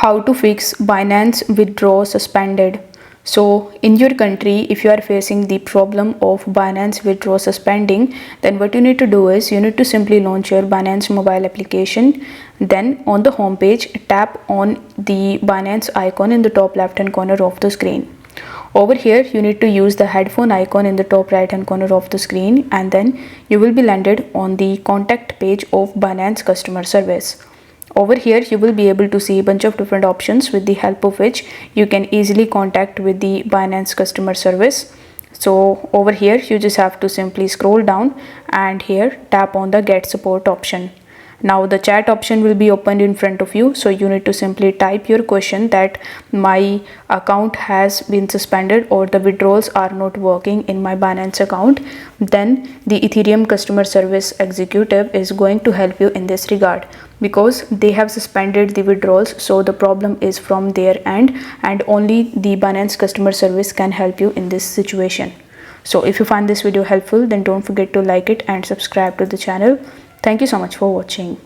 How to fix Binance Withdraw Suspended. So in your country, if you are facing the problem of Binance Withdraw suspending, then what you need to do is you need to simply launch your Binance mobile application. Then on the home page, tap on the Binance icon in the top left hand corner of the screen. Over here, you need to use the headphone icon in the top right hand corner of the screen, and then you will be landed on the contact page of Binance customer service. Over here, you will be able to see a bunch of different options with the help of which you can easily contact with the Binance customer service. So over here, you just have to simply scroll down and here tap on the get support option. Now the chat option will be opened in front of you, so you need to simply type your question that my account has been suspended or the withdrawals are not working in my Binance account. Then the Ethereum customer service executive is going to help you in this regard, because they have suspended the withdrawals, so the problem is from their end and only the Binance customer service can help you in this situation. So if you find this video helpful, then don't forget to like it and subscribe to the channel. Thank you so much for watching.